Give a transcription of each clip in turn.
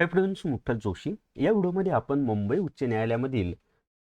Hi friends, मुठ्ठल Joshi. या व्हिडिओमध्ये आपण मुंबई उच्च न्यायालयामधील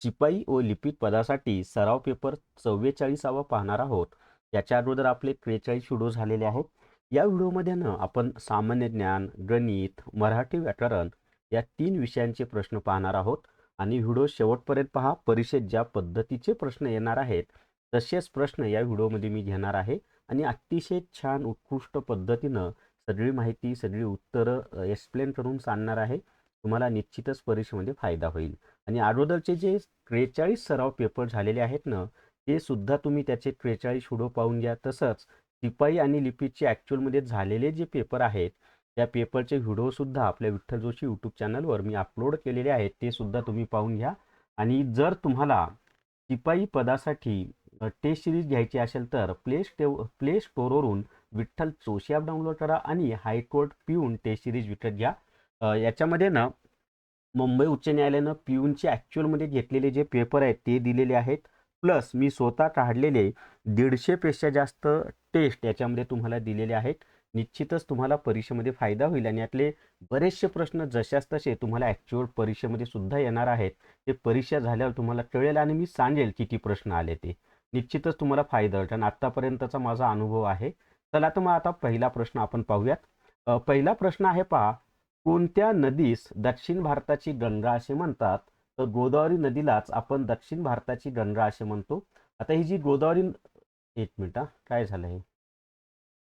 शिपाई व लिपिक पदासाठी सराव पेपर 44वा पाहणार आहोत. याच्या अगोदर आपले 43 व्हिडिओ झालेले आहेत. या व्हिडिओमध्ये आपण सामान्य ज्ञान, गणित, मराठी व्याकरण या 3 विषयांचे प्रश्न पाहणार आहोत. आणि व्हिडिओ शेवटपर्यंत पहा. परीक्षेत ज्या पद्धतीचे प्रश्न येणार आहेत तसेच प्रश्न या व्हिडिओमध्ये मी घेणार आहे आणि अतिशय छान उत्कृष्ट पद्धतीनं सगळी माहिती, सगळी उत्तरं एक्सप्लेन करून सांगणार आहे. तुम्हाला निश्चितच परीक्षेमध्ये फायदा होईल. आणि अगोदरचे जे 43 सराव पेपर झालेले आहेत ना, ते सुद्धा तुम्ही त्याचे 43 व्हिडिओ पाहून घ्या. तसंच शिपाई आणि लिपिकचे ॲक्च्युअलमध्ये झालेले जे पेपर आहेत त्या पेपरचे व्हिडिओसुद्धा आपल्या विठ्ठल जोशी यूट्यूब चॅनलवर मी अपलोड केलेले आहेत. ते सुद्धा तुम्ही पाहून घ्या. आणि जर तुम्हाला शिपाई पदासाठी टेस्ट सिरीज घ्यायची असेल तर प्ले स्टोअरवरून विठ्ठल जोशी ॲप डाउनलोड करा आणि हायकोर्ट पिऊन टेस्ट सिरीज विकत घ्या. याच्यामध्ये ना मुंबई उच्च न्यायालयानं पिऊनचे ॲक्च्युअलमध्ये घेतलेले जे पेपर आहेत ते दिलेले आहेत. प्लस मी स्वतः काढलेले 150 पेक्षा जास्त टेस्ट याच्यामध्ये तुम्हाला दिलेले आहेत. निश्चितच तुम्हाला परीक्षेमध्ये फायदा होईल आणि यातले बरेचसे प्रश्न जशास तसे तुम्हाला ॲक्च्युअल परीक्षेमध्ये सुद्धा येणार आहेत. ते परीक्षा झाल्यावर तुम्हाला कळेल आणि मी सांगेल किती प्रश्न आले ते. निश्चितच तुम्हाला फायदा होईल. आणि आत्तापर्यंतचा माझा अनुभव आहे. चला तर मग आता पहिला प्रश्न आपण पाहूयात. पहिला प्रश्न आहे पहा. कोणत्या नदीस दक्षिण भारताची गंगा असे म्हणतात? तर गोदावरी नदीलाच आपण दक्षिण भारताची गंगा असे म्हणतो. आता ही जी गोदावरी, एक मिनिट हा, काय झालं हे?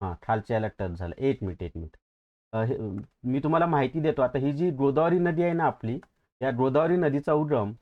हां, खालच्या याला टच झालं. एक मिनिट, एक मिनिट. मी तुम्हाला माहिती देतो. आता ही जी गोदावरी नदी आहे ना आपली, या गोदावरी नदीचा उगम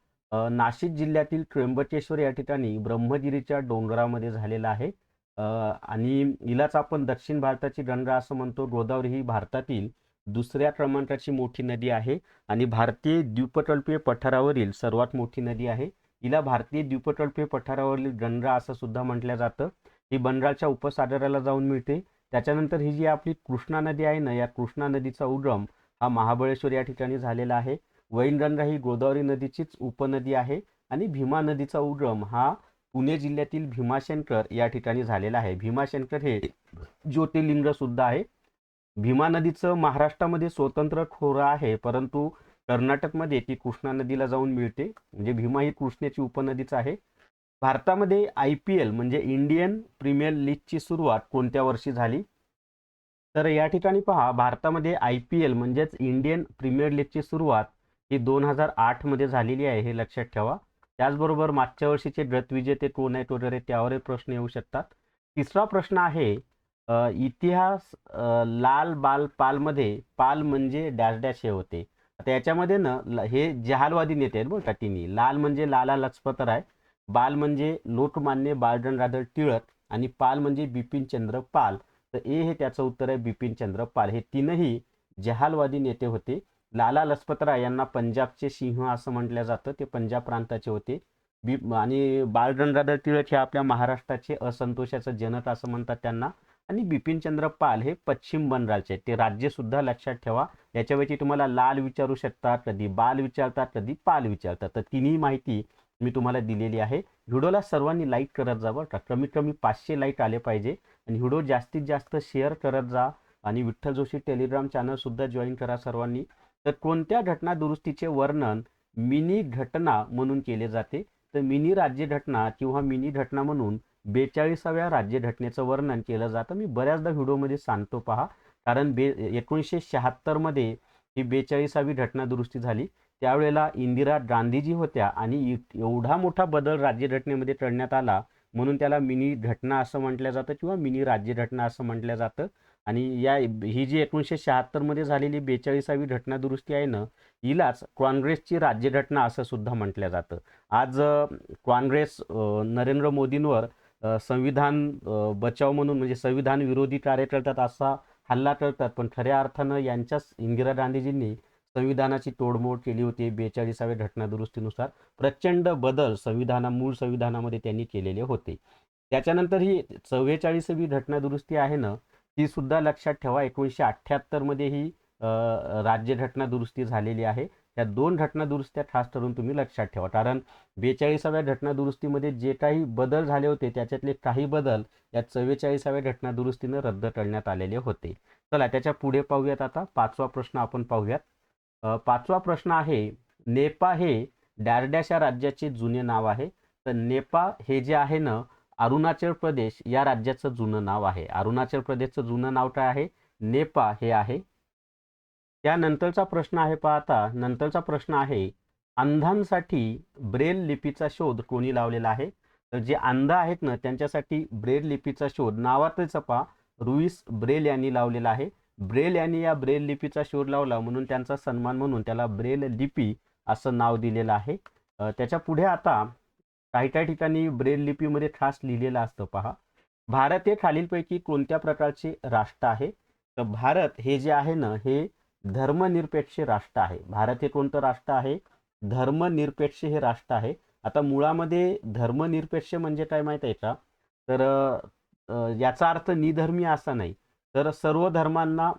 नाशिक जिल्ह्यातील त्र्यंबकेश्वर या ठिकाणी ब्रह्मगिरीच्या डोंगरामध्ये झालेला आहे. आणि हिलाच आपण दक्षिण भारताची गंगा असं म्हणतो. गोदावरी ही भारतातील दुसऱ्या क्रमांकाची मोठी नदी आहे आणि भारतीय द्वीपकल्पीय पठारावरील सर्वात मोठी नदी आहे. हिला भारतीय द्वीपकल्पीय पठारावरील गंगा असं सुद्धा म्हटलं जातं. ही बंगालच्या उपसागराला जाऊन मिळते. त्याच्यानंतर ही जी आपली कृष्णा नदी आहे ना, या कृष्णा नदीचा उगम हा महाबळेश्वर या ठिकाणी झालेला आहे. वैनगंगा ही गोदावरी नदीचीच उपनदी आहे. आणि भीमा नदीचा उगम हा पुणे जिल्ह्यातील भीमाशंकर या ठिकाणी झालेला आहे. भीमाशंकर हे ज्योतिर्लिंग सुद्धा आहे. भीमा नदीचं महाराष्ट्रामध्ये स्वतंत्र खोरं आहे, परंतु कर्नाटकमध्ये ती कृष्णा नदीला जाऊन मिळते. म्हणजे भीमा ही कृष्णेची उपनदीच आहे. भारतामध्ये IPL म्हणजे इंडियन प्रीमियर लीगची सुरुवात कोणत्या वर्षी झाली? तर या ठिकाणी पहा, भारतामध्ये IPL म्हणजेच इंडियन प्रीमियर लीगची सुरुवात ही 2008 मध्ये झालेली आहे, हे लक्षात ठेवा. त्याचबरोबर मागच्या वर्षीचे गतविजेते कोण आहेत वगैरे त्यावरही प्रश्न येऊ शकतात. तिसरा प्रश्न आहे, इतिहास लाल बाल पालमध्ये पाल म्हणजे डॅश डॅश हे होते. आता याच्यामध्ये ना हे जहालवादी नेते आहेत बरं का तिन्ही. लाल म्हणजे लाला लजपत राय, बाल म्हणजे लोकमान्य बाळगंगाधर टिळक आणि पाल म्हणजे बिपिनचंद्र पाल. तर ए हे त्याचं उत्तर आहे, बिपिनचंद्र पाल. हे तीनही जहालवादी नेते होते. लाला लजपत राय यांना पंजाबचे सिंह असं म्हटलं जातं. ते पंजाब प्रांताचे होते. आणि बाळगंगाधर टिळक हे आपल्या महाराष्ट्राचे असंतोषाचं जनक असं म्हणतात त्यांना. आणि बिपिनचंद्र पाल हे पश्चिम बंगालचे आहेत. ते राज्य सुद्धा लक्षात ठेवा. याच्यावरती तुम्हाला लाल विचारू शकतात, कधी बाल विचारतात, कधी पाल विचारतात. तर तिन्ही माहिती मी तुम्हाला दिलेली आहे. व्हिडिओला सर्वांनी लाईक करत जा बरं का. कमीत कमी 500 लाईक आले पाहिजे. आणि व्हिडिओ जास्तीत जास्त शेअर करत जा. आणि विठ्ठल जोशी टेलिग्राम चॅनल सुद्धा जॉईन करा सर्वांनी. तर कोणत्या घटना दुरुस्तीचे वर्णन मिनी घटना म्हणून केले जाते? तर मिनी राज्यघटना किंवा मिनी घटना म्हणून 42व्या राज्यघटनेचं वर्णन केलं जातं. मी बऱ्याचदा व्हिडिओमध्ये सांगतो पहा. कारण 1976 मध्ये ही 42वी घटना दुरुस्ती झाली. त्यावेळेला इंदिरा गांधीजी होत्या आणि एवढा मोठा बदल राज्यघटनेमध्ये करण्यात आला म्हणून त्याला मिनी घटना असं म्हटलं जातं किंवा मिनी राज्यघटना असं म्हटलं जातं. आणि ही जी 1976 मध्ये झालेली 42वी घटना दुरुस्ती आहे ना, हिलाच काँग्रेसची राज्यघटना असं सुद्धा म्हटलं जातं. आज काँग्रेस नरेंद्र मोदींवर संविधान बचाव म्हणून म्हणजे संविधान विरोधी कार्य करतात असा हल्ला करतात, पण खऱ्या अर्थानं यांच्याच इंदिरा गांधीजींनी संविधानाची तोडमोड केली होती. 42व्या घटना दुरुस्तीनुसार प्रचंड बदल मूळ संविधानामध्ये त्यांनी केलेले होते. त्याच्यानंतर ही 44वी घटना दुरुस्ती आहे ना, ती सुद्धा लक्षात ठेवा. 1978 मध्ये ही राज्यघटना दुरुस्ती झालेली आहे. त्या 2 घटना दुरुस्त्या खास करून तुम्ही लक्षात ठेवा. कारण 42व्या घटना दुरुस्तीमध्ये जे काही बदल झाले होते त्याच्यातले काही बदल या 44व्या घटना दुरुस्तीनं रद्द करण्यात आलेले होते. चला त्याच्या पुढे पाहूयात. आता 5वा प्रश्न आपण पाहूयात. पाचवा प्रश्न आहे, नेपा हे डॅश डॅश या राज्याचे जुने नाव आहे. तर नेपा हे जे आहे ना, अरुणाचल प्रदेश या राज्याचं जुनं नाव आहे. अरुणाचल प्रदेशचं जुनं नाव काय आहे? नेपा हे आहे. त्यानंतरचा प्रश्न आहे पाहता, नंतरचा प्रश्न आहे, अंधांसाठी ब्रेल लिपीचा शोध कोणी लावलेला आहे? तर जे अंध आहेत ना, त्यांच्यासाठी ब्रेल लिपीचा शोध नावातच पहा, लुईस ब्रेल यांनी लावलेला आहे. ब्रेल यांनी या ब्रेल लिपीचा शोध लावला म्हणून त्यांचा सन्मान म्हणून त्याला ब्रेल लिपी असं नाव दिलेलं आहे. त्याच्या पुढे आता काही काही ठिकाणी ब्रेल लिपीमध्ये खास लिहिलेलं असतं पहा. भारत हे खालीलपैकी कोणत्या प्रकारचे राष्ट्र आहे? तर भारत हे जे आहे ना, हे धर्मनिरपेक्ष राष्ट्र आहे. भारत हे कोणतं राष्ट्र आहे? धर्मनिरपेक्ष हे राष्ट्र आहे. आता मुळामध्ये धर्मनिरपेक्ष म्हणजे काय माहित आहे का? तर याचा अर्थ निधर्मीय असा नाही, तर सर्व धर्मांना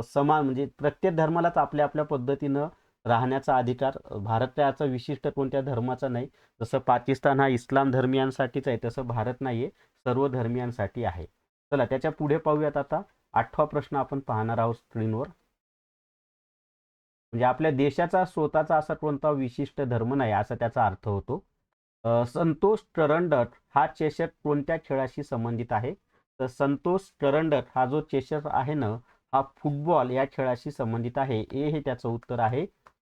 समान, म्हणजे प्रत्येक धर्मालाच आपल्या आपल्या पद्धतीनं राहण्याचा अधिकार. भारत याचा विशिष्ट कोणत्या धर्माचा नाही. जसं पाकिस्तान हा इस्लाम धर्मियांसाठीच आहे, तसं भारत नाहीये, सर्व धर्मियांसाठी आहे. चला त्याच्या पुढे पाहूयात. आता 8वा प्रश्न आपण पाहणार आहोत स्क्रीनवर. म्हणजे आपल्या देशाचा स्वतःचा असा कोणता विशिष्ट धर्म नाही असा त्याचा अर्थ होतो. संतोष करंडक हा चषक कोणत्या खेळाशी संबंधित आहे? तर संतोष करंडक हा जो चषक आहे ना, हा फुटबॉल या खेळाशी संबंधित आहे. ए हे त्याचं उत्तर आहे.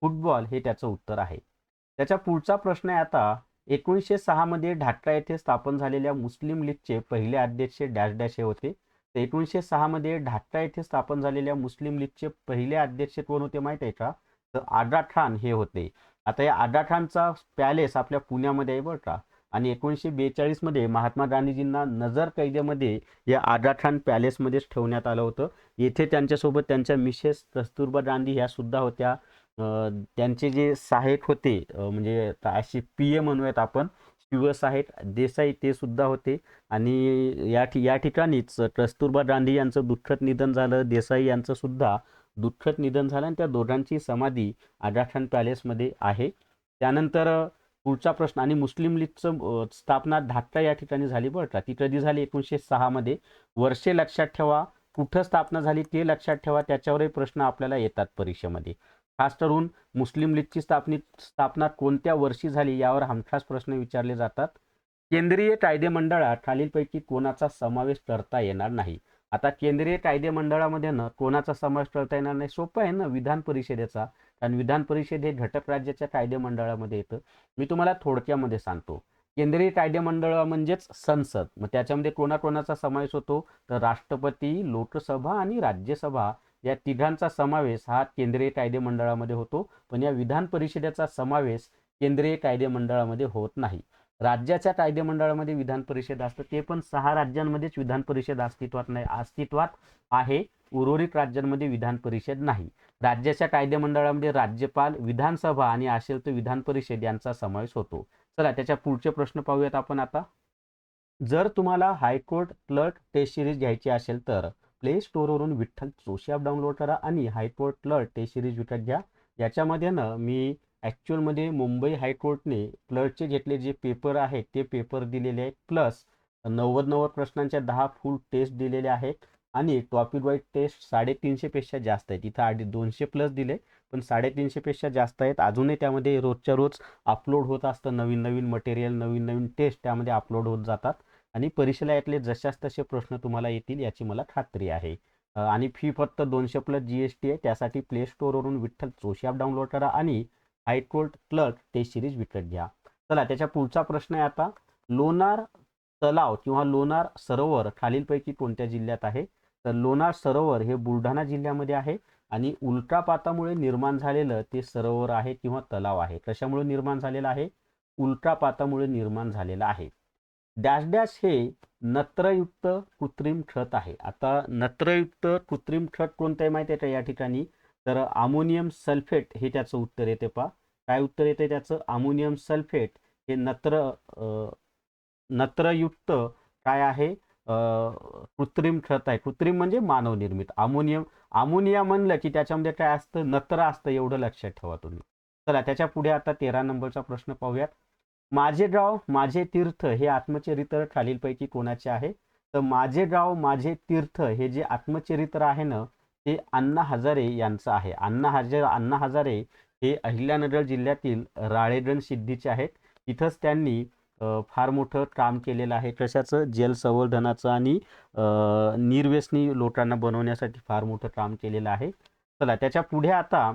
फुटबॉल हे त्याचं उत्तर आहे. त्याच्या पुढचा प्रश्न आहे आता, 1906 मध्ये ढाका येथे स्थापन झालेल्या मुस्लिम लीगचे पहिले अध्यक्ष डॅश डॅश हे होते. तर 1906 मध्ये ढाका येथे स्थापन झालेल्या मुस्लिम लीगचे पहिले अध्यक्ष कोण होते माहित आहे का? तर आगा खान हे होते. आता या आगा खानचा पॅलेस आपल्या पुण्यामध्ये आहे बरं का. आणि 1942 मध्ये महात्मा गांधीजींना नजर कैदेमध्ये या आगा खान पॅलेसमध्येच ठेवण्यात आलं होतं. येथे त्यांच्यासोबत त्यांच्या मिसेस कस्तुरबा गांधी ह्या सुद्धा होत्या. त्यांचे जे सहाय्यक होते, म्हणजे अशी पी ए म्हणूयात आपण, शिवसहाय्यक देसाई, ते सुद्धा होते. आणि या ठिकाणीच कस्तुरबा गांधी यांचं दुःखद निधन झालं. देसाई यांचं सुद्धा दुःखद निधन झालं आणि त्या दोघांची समाधी आगा खान पॅलेसमध्ये आहे. त्यानंतर पुढचा प्रश्न, आणि मुस्लिम लीगचं स्थापना ढाका या ठिकाणी झाली बरं का. ती कधी झाली? 1906 मध्ये. वर्षे लक्षात ठेवा, कुठं स्थापना झाली ते लक्षात ठेवा, त्याच्यावरही प्रश्न आपल्याला येतात परीक्षेमध्ये. खास करून मुस्लिम लीगची स्थापना कोणत्या वर्षी झाली यावर हमखास प्रश्न विचारले जातात. केंद्रीय कायदेमंडळात खालीलपैकी कोणाचा समावेश करता येणार नाही? आता केंद्रीय कायदेमंडळामध्ये ना कोणाचा समावेश करता येणार नाही? सोपं आहे ना, विधान परिषदेचा. कारण विधान परिषद हे घटक राज्याच्या कायदेमंडळामध्ये येतं. मी तुम्हाला थोडक्यामध्ये सांगतो. केंद्रीय कायदेमंडळ म्हणजेच संसद. मग त्याच्यामध्ये कोणाकोणाचा समावेश होतो? तर राष्ट्रपती, लोकसभा आणि राज्यसभा या तिघांचा समावेश हा केंद्रीय कायदेमंडळामध्ये होतो. पण या विधान परिषदेचा समावेश केंद्रीय कायदेमंडळामध्ये होत नाही. राज्याच्या कायदेमंडळामध्ये विधान परिषद असतं, ते पण 6 राज्यांमध्येच विधान परिषद अस्तित्वात आहे. उर्वरित राज्यांमध्ये विधान परिषद नाही. राज्याच्या कायदेमंडळामध्ये राज्यपाल, विधानसभा आणि असेल तर विधान परिषद यांचा समावेश होतो. चला त्याच्या पुढचे प्रश्न पाहूयात आपण आता. जर तुम्हाला हायकोर्ट क्लर्क टेस्ट सिरीज घ्यायची असेल तर प्ले स्टोअरवरून विठ्ठल जोशी ॲप डाउनलोड करा आणि हायकोर्ट क्लर्क टेस्ट सिरीज विकत घ्या. याच्यामध्ये ना मी ॲक्च्युअलमध्ये मुंबई हायकोर्टने क्लर्कचे घेतले जे पेपर आहेत ते पेपर दिलेले आहेत, प्लस 90 प्रश्नांच्या 10 फुल टेस्ट दिलेल्या आहेत. आणि टॉपिक वाईज टेस्ट 350 पेक्षा जास्त आहेत. इथं आधी 200 प्लस दिले, पण 350 पेक्षा जास्त आहेत. अजूनही त्यामध्ये रोजच्या रोज अपलोड होत असतं नवीन नवीन मटेरियल, नवीन नवीन टेस्ट त्यामध्ये अपलोड होत जातात. आणि परीक्षेला यातले जशाच तसे प्रश्न तुम्हाला येतील याची मला खात्री आहे. आणि फी फक्त 200 प्लस GST आहे. त्यासाठी प्ले स्टोअरवरून विठ्ठल जोशी ॲप डाउनलोड करा आणि हायकोर्ट क्लर्क टेस्ट सिरीज विकत घ्या. चला त्याच्या पुढचा प्रश्न आहे आता, लोणार तलाव किंवा लोणार सरोवर खालीलपैकी कोणत्या जिल्ह्यात आहे? तर लोणार सरोवर हे बुलढाणा जिल्ह्यामध्ये आहे. आणि उल्कापातामुळे निर्माण झालेलं ते सरोवर आहे किंवा तलाव आहे. कशामुळे निर्माण झालेलं आहे? उल्कापातामुळे निर्माण झालेलं आहे. डॅश डॅश हे नत्रयुक्त कृत्रिम खत आहे. आता नत्रयुक्त कृत्रिम खत कोणतं आहे माहिती आहे का या ठिकाणी? तर अमोनियम सल्फेट हे त्याचं उत्तर येते. पहा काय उत्तर येते त्याचं? अमोनियम सल्फेट हे नत्रयुक्त काय आहे? कृत्रिम खत आहे. कृत्रिम म्हणजे मानवनिर्मित. अमोनिया म्हणलं की त्याच्यामध्ये काय असतं? नत्र असतं, एवढं लक्षात ठेवा तुम्ही. चला त्याच्या पुढे आता 13 नंबरचा प्रश्न पाहूयात. माझे गाव माझे तीर्थ हे आत्मचरित्र खालीलपैकी कोणाचे आहे? तर माझे गाव माझे तीर्थ हे जे आत्मचरित्र आहे ना, ते अण्णा हजारे यांचं आहे. अण्णा हजारे हे अहिल्यानगर जिल्ह्यातील राळेगण सिद्धीचे आहेत. तिथंच त्यांनी फार मोठं काम केलेलं आहे. कशाचं? जल संवर्धनाचं आणि निर्व्यसनी लोकांना बनवण्यासाठी फार मोठं काम केलेलं आहे. चला त्याच्या पुढे आता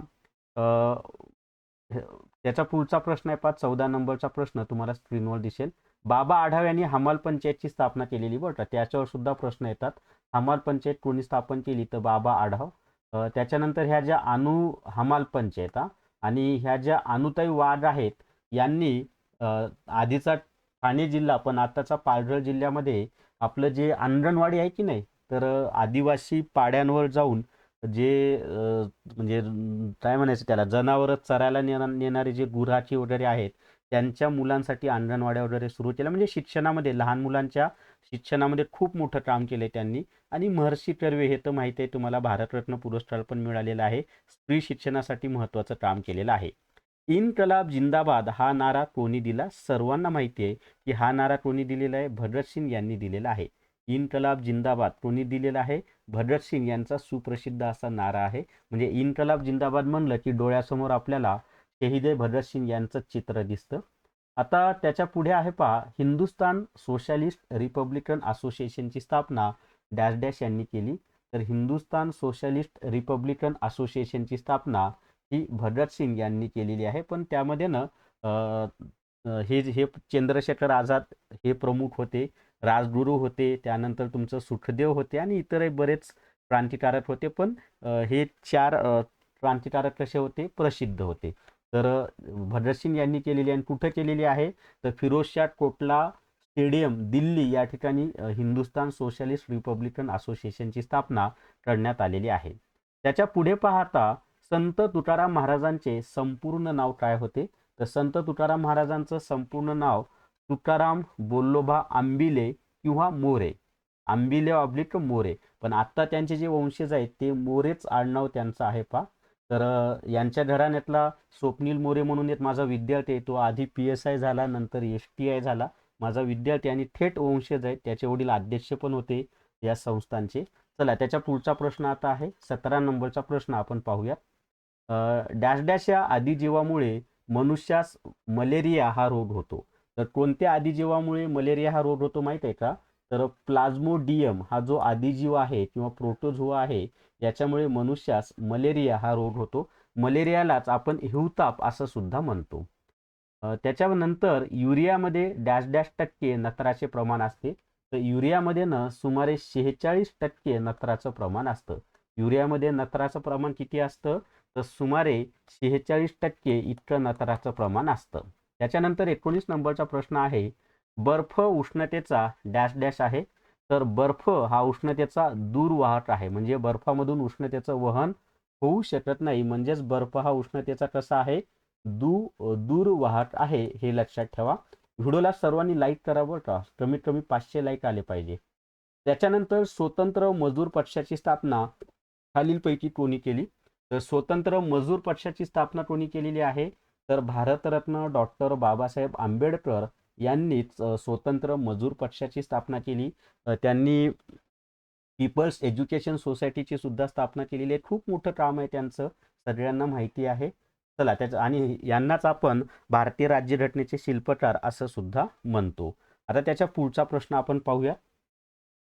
त्याचा पुढचा प्रश्न आहे 14 नंबरचा प्रश्न तुम्हाला स्क्रीनवर दिसेल. बाबा आढाव यांनी हमाल पंचायतची स्थापना केलेली बरं का. त्याच्यावर सुद्धा प्रश्न येतात. हमाल पंचायत कोणी स्थापन केली? तर बाबा आढाव. त्याच्यानंतर ह्या ज्या हमाल पंचायत आणि ह्या ज्या अनुताई वाघ आहेत यांनी आधीचा ठाणे जिल्हा पण आताचा पालघर जिल्ह्यामध्ये आपलं जे अंगणवाडी आहे की नाही, तर आदिवासी पाड्यांवर जाऊन जे म्हणजे काय म्हणायचं त्याला, जनावरं चरायला नेणारे जे गुराखी वगैरे आहेत त्यांच्या मुलांसाठी अंगणवाड्या वगैरे सुरू केल्या. म्हणजे शिक्षणामध्ये, लहान मुलांच्या शिक्षणामध्ये खूप मोठं काम केलंय त्यांनी. आणि महर्षी कर्वे हे तर माहिती आहे तुम्हाला, भारतरत्न पुरस्कार पण मिळालेला आहे. स्त्री शिक्षणासाठी महत्त्वाचं काम केलेलं आहे. इन्कलाब जिंदाबाद हा नारा कोणी दिला? सर्वांना माहिती आहे की हा नारा कोणी दिलेला आहे? भगतसिंग यांनी दिलेला आहे. इन्कलाब जिंदाबाद कोणी दिलेला आहे? भगतसिंग यांचा सुप्रसिद्ध असा नारा आहे. म्हणजे इन्कलाब जिंदाबाद म्हणलं की डोळ्यासमोर आपल्याला शहीद भगतसिंग यांचं चित्र दिसतं. आता त्याच्या पुढे आहे पहा, हिंदुस्तान सोशलिस्ट रिपब्लिकन असोसिएशनची स्थापना डॅश डॅश यांनी केली. तर हिंदुस्तान सोशलिस्ट रिपब्लिकन असोसिएशनची स्थापना ही भगतसिंग यांनी केलेली आहे. पण त्यामध्ये ना हे चंद्रशेखर आझाद हे प्रमुख होते, राजगुरू होते, त्यानंतर तुमचं सुखदेव होते आणि इतरही बरेच क्रांतिकारक होते. पण हे 4 क्रांतिकारक कसे होते? प्रसिद्ध होते. तर भगतसिंग यांनी केलेली आणि कुठं केलेली आहे? तर फिरोजशाह कोटला स्टेडियम दिल्ली या ठिकाणी हिंदुस्तान सोशलिस्ट रिपब्लिकन असोसिएशनची स्थापना करण्यात आलेली आहे. त्याच्या पुढे पाहता संत तुकाराम महाराजांचे संपूर्ण नाव काय होते? तर संत तुकाराम महाराजांचं संपूर्ण नाव तुकाराम बोल्लोबा आंबिले किंवा मोरे, आंबिले ऑब्लिक मोरे. पण आत्ता त्यांचे जे वंशज आहेत ते मोरेच आडनाव त्यांचं आहे पा. तर यांच्या घराण्यातला स्वप्नील मोरे म्हणून एक माझा विद्यार्थी आहे, तो आधी PSI झाला, नंतर STI झाला. माझा विद्यार्थी आणि थेट वंशज आहेत. त्याचे वडील अध्यक्ष पण होते या संस्थांचे. चला त्याच्या पुढचा प्रश्न आता आहे 17 नंबरचा प्रश्न आपण पाहूया. डॅश डॅश या आदिजीवामुळे मनुष्यास मलेरिया हा रोग होतो. तर कोणत्या आदिजीवामुळे मलेरिया हा रोग होतो माहित आहे का? तर प्लाझ्मोडियम हा जो आदिजीव आहे किंवा प्रोटोझोआ आहे याच्यामुळे मनुष्यास मलेरिया हा रोग होतो. मलेरियालाच आपण हिवताप असं सुद्धा म्हणतो. त्याच्यानंतर युरियामध्ये डॅश डॅश टक्के नत्राचे प्रमाण असते. तर युरियामध्ये ना सुमारे 46% नत्राचं प्रमाण असतं. युरियामध्ये नत्राचं प्रमाण किती असतं? तर सुमारे 46% इतकं नत्राचं प्रमाण असतं. त्याच्यानंतर 19 नंबरचा प्रश्न आहे, बर्फ उष्णतेचा डॅश डॅश आहे. तर बर्फ हा उष्णतेचा दूरवाहक आहे. म्हणजे बर्फामधून उष्णतेचं वहन होऊ शकत नाही. म्हणजेच बर्फ हा उष्णतेचा कसा आहे? दूरवाहक आहे, हे लक्षात ठेवा. व्हिडिओला सर्वांनी लाईक करा बरं का, कमीत कमी 500 लाईक आले पाहिजे. त्याच्यानंतर स्वतंत्र मजूर पक्षाची स्थापना खालीलपैकी कोणी केली? तर स्वतंत्र मजूर पक्षाची स्थापना कोणी केलेली आहे? तर भारतरत्न डॉक्टर बाबासाहेब आंबेडकर यांनीच स्वतंत्र मजूर पक्षाची स्थापना केली. त्यांनी पीपल्स एज्युकेशन सोसायटीची सुद्धा स्थापना केलेली आहे. खूप मोठं काम आहे त्यांचं, सगळ्यांना माहिती आहे. चला आणि यांनाच आपण भारतीय राज्यघटनेचे शिल्पकार असं सुद्धा म्हणतो. आता त्याच्या पुढचा प्रश्न आपण पाहूया.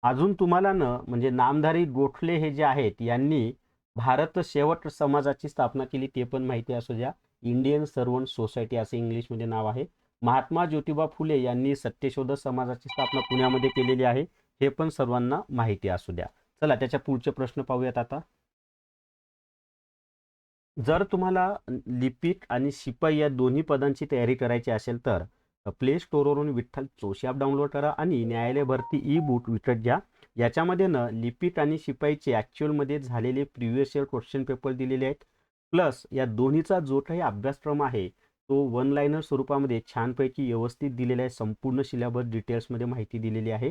अजून तुम्हाला म्हणजे नामधारी गोखले हे जे आहेत यांनी भारत सेवक समाजाची स्थापना केली, ते पण माहिती असू द्या. इंडियन सर्वंट सोसायटी असे इंग्लिशमध्ये नाव आहे. महात्मा ज्योतिबा फुले यांनी सत्यशोधक समाजाची स्थापना पुण्यामध्ये केलेली आहे, हे पण सर्वांना माहिती असू द्या. चला त्याच्या पुढचे प्रश्न पाहूयात आता. जर तुम्हाला लिपिक आणि शिपाई या दोन्ही पदांची तयारी करायची असेल तर प्ले स्टोअरवरून विठ्ठल जोशी ॲप डाउनलोड करा आणि न्यायालय भरती ई-बुक विकत घ्या. याच्यामध्ये लिपिक आणि शिपाईचे ॲक्च्युअलमध्ये झालेले प्रिव्हियस इयर क्वेश्चन पेपर दिलेले आहेत. प्लस या दोन्हीचा जो काही अभ्यासक्रम आहे तो वन लाईनर स्वरूपामध्ये छानपैकी व्यवस्थित दिलेला आहे. संपूर्ण सिलेबस डिटेल्समध्ये माहिती दिलेली आहे.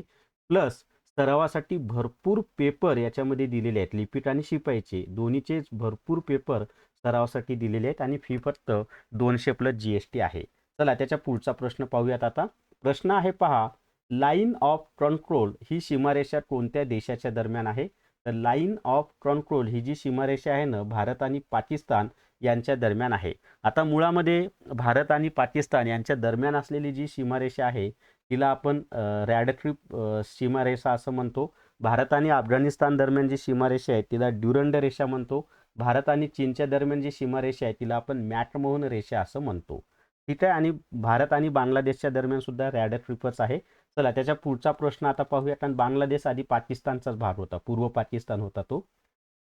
प्लस सरावासाठी भरपूर पेपर याच्यामध्ये दिलेले आहेत. लिपिक आणि शिपाईचे दोन्हीचे भरपूर पेपर सरावासाठी दिलेले आहेत आणि फी फक्त 200 प्लस GST आहे. चला त्याच्या पुढचा प्रश्न पाहूयात आता. प्रश्न आहे पहा, लाईन ऑफ कंट्रोल ही सीमारेषा कोणत्या देशाच्या दरम्यान आहे? तर लाईन ऑफ कंट्रोल ही जी सीमारेषा आहे ना भारत आणि पाकिस्तान यांच्या दरम्यान आहे. आता मुळामध्ये भारत आणि पाकिस्तान यांच्या दरम्यान असलेली जी सीमारेषा आहे तिला आपण रॅड क्लिफ सीमारेषा असं म्हणतो. भारत आणि अफगाणिस्तान दरम्यान जी सीमारेषा आहे तिला ड्युरंड रेषा म्हणतो. भारत आणि चीनच्या दरम्यान जी सीमारेषा आहे तिला आपण मॅकमोहन रेषा असं म्हणतो. ठीक आहे. आणि भारत आणि बांगलादेशच्या दरम्यान सुद्धा रॅड क्लिफच आहे. चला त्याच्या पुढचा प्रश्न आता पाहूया. कारण बांगलादेश आधी पाकिस्तानचाच भाग होता, पूर्व पाकिस्तान होता तो.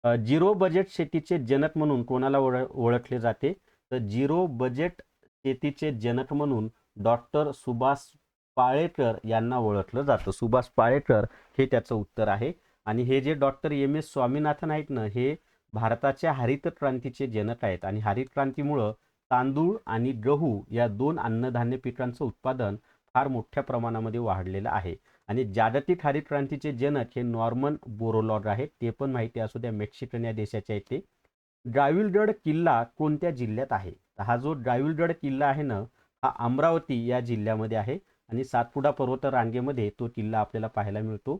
झिरो बजेट शेतीचे जनक म्हणून कोणाला ओळखले जाते? तर झिरो बजेट शेतीचे जनक म्हणून डॉक्टर सुभाष पाळेकर यांना ओळखलं जातं. सुभाष पाळेकर हे त्याचं उत्तर आहे. आणि हे जे डॉक्टर एम.एस. स्वामीनाथन आहेत ना हे भारताच्या हरित क्रांतीचे जनक आहेत. आणि हरित क्रांतीमुळं तांदूळ आणि गहू या 2 अन्नधान्य पिकांचं उत्पादन फार मोठ्या प्रमाणामध्ये वाढलेलं आहे. आणि जागतिक हरित क्रांतीचे जनक हे नॉर्मन बोरलॉग आहेत. ते पण माहिती असू द्या, मेक्सिकन या देशाचे आहेत ते. ड्राविलगड किल्ला कोणत्या जिल्ह्यात आहे? तर हा जो ड्राविलगड किल्ला आहे ना हा अमरावती या जिल्ह्यामध्ये आहे. आणि सातपुडा पर्वत रांगेमध्ये तो किल्ला आपल्याला पाहायला मिळतो.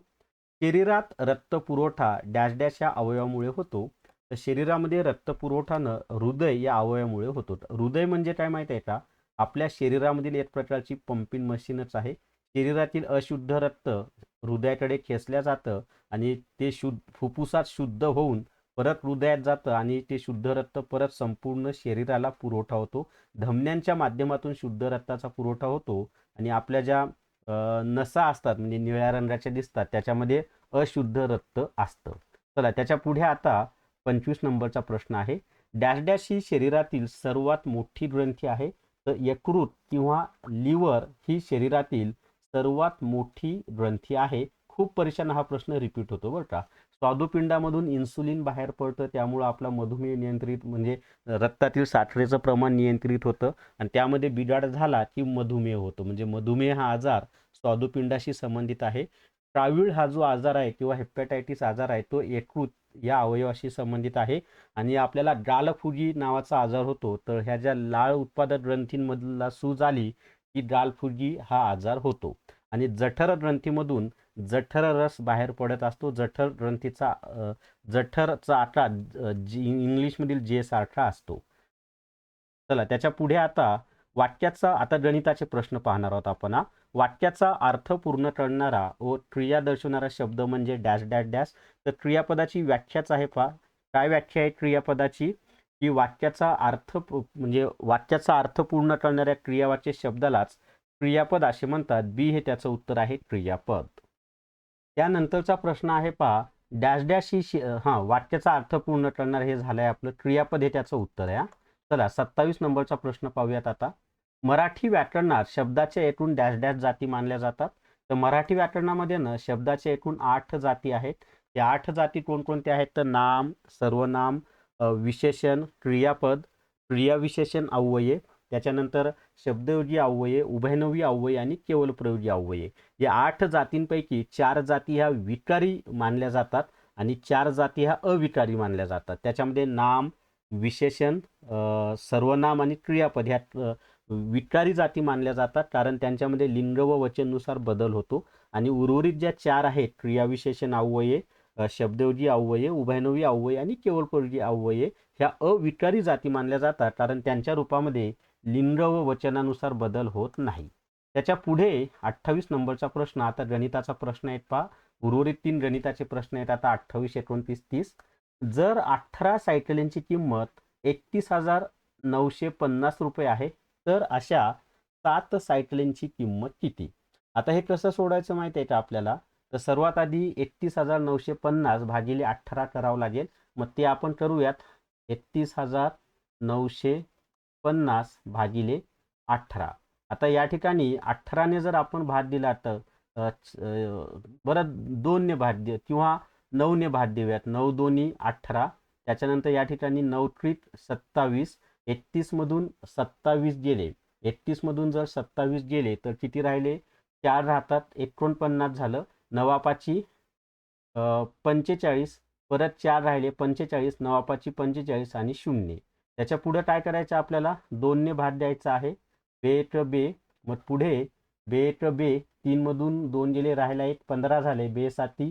शरीरात रक्त पुरवठा डॅश डॅश या अवयवामुळे होतो. तर शरीरामध्ये रक्त पुरवठानं हृदय या अवयवामुळे होतो. हृदय म्हणजे काय माहिती आहे का? आपल्या शरीरामधील एक प्रकारची पंपिंग मशीनच आहे. शरीरातील अशुद्ध रक्त हृदयाकडे खेचल्या जातं आणि ते फुफ्फुसात शुद्ध होऊन परत हृदयात जातं आणि ते शुद्ध रक्त परत संपूर्ण शरीराला पुरवठा होतो. धमन्यांच्या माध्यमातून शुद्ध रक्ताचा पुरवठा होतो. आणि आपल्या ज्या नसा असतात म्हणजे निळ्या रंगाच्या दिसतात त्याच्यामध्ये अशुद्ध रक्त असतं. चला त्याच्या पुढे आता 25 नंबरचा प्रश्न आहे. डॅश डॅश ही शरीरातील सर्वात मोठी ग्रंथी आहे. तर यकृत किंवा लिव्हर ही शरीरातील सर्वात मोठी ग्रंथी आहे. खूप परीक्षांना हा प्रश्न रिपीट होतो बरं का. स्वादुपिंडामधून इन्सुलिन बाहेर पडतं त्यामुळं आपला मधुमेह नियंत्रित म्हणजे रक्तातील साखरेचं प्रमाण नियंत्रित होतं. आणि त्यामध्ये बिघाड झाला की मधुमेह होतो. म्हणजे मधुमेह हा आजार स्वादुपिंडाशी संबंधित आहे. ट्राव्हिल हा जो आजार आहे किंवा हेपॅटायटिस आजार आहे तो यकृत या अवयवाशी संबंधित आहे. आणि आपल्याला गालफुगी नावाचा आजार होतो. तर ह्या ज्या लाळ उत्पादक ग्रंथींमधला सूज आली की गालफुगी हा आजार होतो. आणि जठर ग्रंथीमधून जठर रस बाहेर पडत असतो. जठर ग्रंथीचा जठरचा आकार इंग्लिशमधील जे सारखा असतो. चला त्याच्या पुढे आता वाक्याचा आता गणिताचे प्रश्न पाहणार आहोत आपण. वाक्याचा अर्थ पूर्ण करणारा व क्रिया दर्शवणारा शब्द म्हणजे डॅश डॅश डॅश. तर क्रियापदाची व्याख्याच आहे पहा. काय व्याख्या आहे क्रियापदाची? की वाक्याचा अर्थ म्हणजे वाक्याचा अर्थ पूर्ण करणाऱ्या क्रियावाच्य शब्दालाच क्रियापद असे म्हणतात. बी हे त्याचं उत्तर आहे क्रियापद. त्यानंतरचा प्रश्न आहे पहा. डॅश डॅश ही वाक्याचा अर्थ पूर्ण करणार हे झालंय आपलं. क्रियापद हे त्याचं उत्तर आहे. चला 27 नंबरचा प्रश्न पाहूयात आता. मराठी व्याकरणात शब्दाच्या एकूण डॅश डॅश जाती मानल्या जातात. तर मराठी व्याकरणामध्ये ना शब्दाच्या एकूण 8 जाती आहेत. या 8 जाती कोणकोणत्या आहेत? तर नाम, सर्वनाम, विशेषण, क्रियापद, क्रियाविशेषण अव्यये, त्याच्यानंतर शब्दयोगी अव्यये, उभयनवी अव्यये आणि केवळ प्रयोगी अव्यये. या 8 जातींपैकी 4 जाती ह्या विकारी मानल्या जातात आणि 4 जाती ह्या अविकारी मानल्या जातात. त्याच्यामध्ये नाम, विशेषण, सर्वनाम आणि क्रियापद ह्या विकारी जाती मानल्या जातात कारण त्यांच्यामध्ये लिंग व वचननुसार बदल होतो. आणि उर्वरित ज्या 4 आहेत क्रियाविशेषण अव्यये, शब्दयोगी अव्यये, उभयनवी अव्यये आणि केवळ प्रयोगी अव्यये ह्या अविकारी जाती मानल्या जातात कारण त्यांच्या रूपामध्ये लिंग व वचनानुसार बदल होत नाही. त्याच्या पुढे 28 नंबरचा प्रश्न आता गणिताचा प्रश्न आहे पहा. उर्वरित 3 गणिताचे प्रश्न आहेत आता 28, 29, 30. जर 18 सायकलींची किंमत 31,950 रुपये आहे तर अशा 7 सायकलींची किंमत किती? आता हे कसं सोडायचं माहिती आहे का आपल्याला? तर सर्वात आधी 31,950 भागिले 18 करावं लागेल. मग ते आपण करूयात. 31,950 भागिले 18. आता या ठिकाणी 18ने जर आपण भाग दिला तर बरं 2ने भाग दे किंवा 9ने भाग देऊयात. 9 दोन्ही 18. त्याच्यानंतर या ठिकाणी 9 त्रिक 27. 31 मधून 27 गेले. 31 मधून जर 27 गेले तर किती राहिले? 4 राहतात. 49 झालं. 9 45. परत 4 राहिले. 45. 9 45 आणि 0. त्याच्या पुढे काय करायचं आपल्याला? 2ने भाग द्यायचा आहे. बे ट बे. मग पुढे बे ट बे 3 मधून 2 गेले राहिला 1 15 झाले. बे 7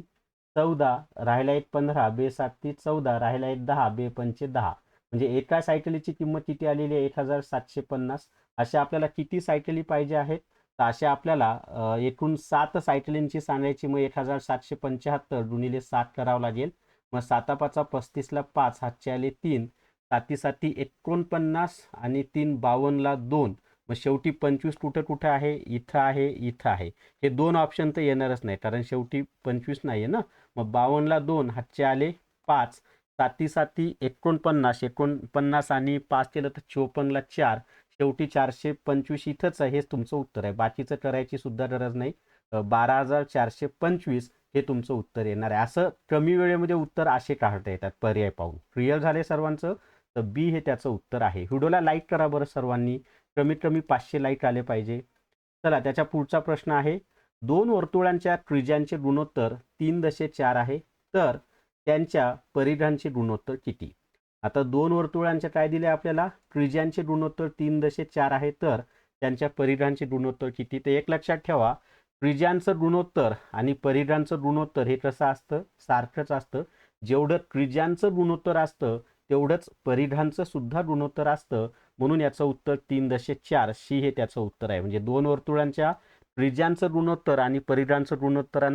14, राहिला एक 15, बे 7 14, राहिला एक 10, बे 5 10. म्हणजे एका सायकलीची किंमत किती आलेली आहे? 1750. अशा आपल्याला किती सायकली पाहिजे आहेत? तर अशा आपल्याला एकूण 7 सायकलींची सांगायची. मग 1775 गुणिले 7 करावं लागेल. मग 7 5 35 ला 5, हातचे आले 3, 7 7 49 आणि 3 52 2. मग शेवटी 25 कुठं कुठं आहे? इथं आहे, इथं आहे. हे दोन ऑप्शन तर येणारच नाही, कारण शेवटी 25 नाही आहे ना. मग 52 2, हातचे आले 5, 7 7 49, 49 आणि 5 केलं तर 54 4. शेवटी 425 इथंच आहे. हेच तुमचं उत्तर आहे. बाकीचं करायची सुद्धा गरज नाही. 12,425 हे तुमचं उत्तर येणार आहे. असं कमी वेळेमध्ये उत्तर असे काढता येतात पर्याय पाहून. क्लिअर झाले सर्वांचं? तर बी हे त्याचं उत्तर आहे. व्हिडिओला लाईक करा बरं सर्वांनी. कमीत कमी 500 लाईक आले पाहिजे. चला, त्याच्या पुढचा प्रश्न आहे. दोन वर्तुळांच्या त्रिज्यांचे गुणोत्तर 3.4 आहे, तर त्यांच्या परिघांचे गुणोत्तर किती? आता दोन वर्तुळांच्या काय दिले आपल्याला? त्रिज्यांचे गुणोत्तर 3.4 आहे, तर त्यांच्या परिघांचे गुणोत्तर किती? तर एक लक्षात ठेवा, त्रिज्यांचं गुणोत्तर आणि परिघांचं गुणोत्तर हे कसं असतं? सारखंच असतं. जेवढं त्रिज्यांचं गुणोत्तर असतं तेवढंच परिघांचं सुद्धा गुणोत्तर असतं. म्हणून याचं उत्तर 3.4 शी हे त्याचं उत्तर आहे. म्हणजे दोन वर्तुळांच्या त्रिज्यांचं गुणोत्तर आणि परिघांचं गुणोत्तर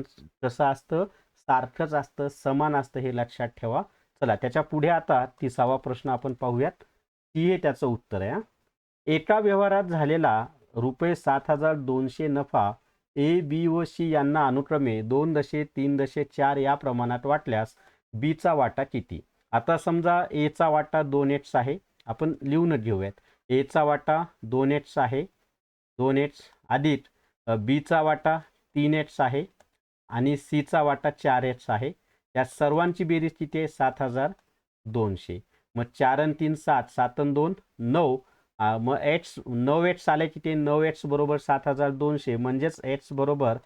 कसं असतं? सारखंच असतं, समान असतं, हे लक्षात ठेवा. चला, त्याच्या पुढे आता 30वा प्रश्न आपण पाहूयात. सी हे त्याचं उत्तर आहे. एका व्यवहारात झालेला ₹7,200 नफा ए, बी व सी यांना अनुक्रमे 2.3.4 या प्रमाणात वाटल्यास बीचा वाटा किती? आता समजा एचा वाटा 2x आहे. आपण लिहून घेऊयात. एचा वाटा 2x आहे, 2x अधिक बीचा वाटा 3x आहे आणि सीचा वाटा 4x आहे. या सर्वांची बेरीज किती आहे? 7,200. मग 4 आणि 3 7, 7 आणि 2 9. मग एक्स 9x आले किती? 9x बरोबर 7,200. म्हणजेच x बरोबर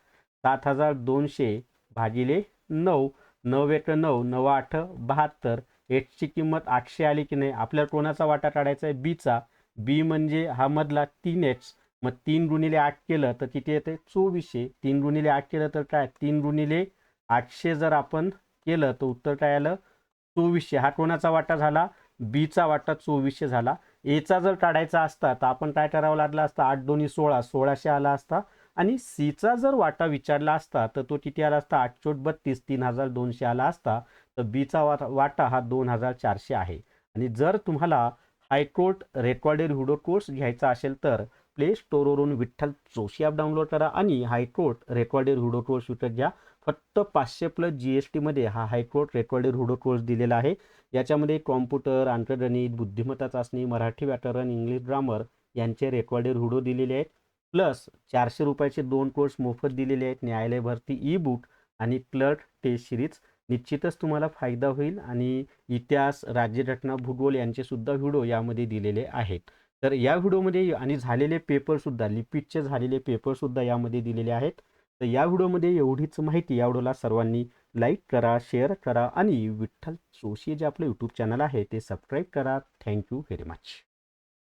7,200 भागिले 9. 9 1 9, 9 8 72. एक्सची किंमत 800 आली की नाही? आपल्याला कोणाचा वाटा काढायचा आहे? बीचा. बी म्हणजे हा मधला 3x. मग 3 गुणिले 8 केलं तर किती येते? 2400. 3 गुणिले 8 केलं तर काय? 3 गुणिले 800 जर आपण केलं तर उत्तर काय आलं? 2400. हा कोणाचा वाटा झाला? बीचा वाटा 2400 झाला. एचा जर काढायचा असता तर आपण काय करावं लागला असता? 8 2 16, 1600 आला असता. आणि सीचा जर वाटा विचारला असता तर तो किती आला असता? 8 चोट 32, 3,200 आला असता. तर बीचा वाटा हा 2,400 आहे. आणि जर तुम्हाला हायकोर्ट रेकॉर्डेड व्हिडिओ कोर्स घ्यायचा असेल तर प्ले स्टोरवरून विठ्ठल जोशी ॲप डाउनलोड करा आणि हायकोर्ट रेकॉर्डेड व्हिडिओ कोर्स विकत घ्या. फक्त 500+ GST मध्ये हा हायकोर्ट रेकॉर्डेड व्हिडिओ कोर्स दिलेला आहे. याच्यामध्ये कॉम्प्युटर, अंकगणित, बुद्धिमत्ता चाचणी, मराठी व्याकरण, इंग्लिश ग्रामर यांचे रेकॉर्डेड व्हिडिओ दिलेले आहेत. प्लस 400 रुपयाचे 2 कोर्स मोफत दिलेले आहेत. न्यायालय भरती ई बुक आणि क्लर्क टेस्ट सिरीज. निश्चितच तुम्हाला फायदा होईल. आणि इतिहास, राज्यघटना, भूगोल यांचे सुद्धा व्हिडिओ यामध्ये दिलेले आहेत. तर या व्हिडिओमध्ये आणि झालेले पेपरसुद्धा, लिपिकचे झालेले पेपरसुद्धा यामध्ये दिलेले आहेत. तर या व्हिडिओमध्ये एवढीच माहिती. या व्हिडिओला सर्वांनी लाईक करा, शेअर करा आणि विठ्ठल जोशी जे आपलं यूट्यूब चॅनल आहे ते सबस्क्राईब करा. Thank you very much.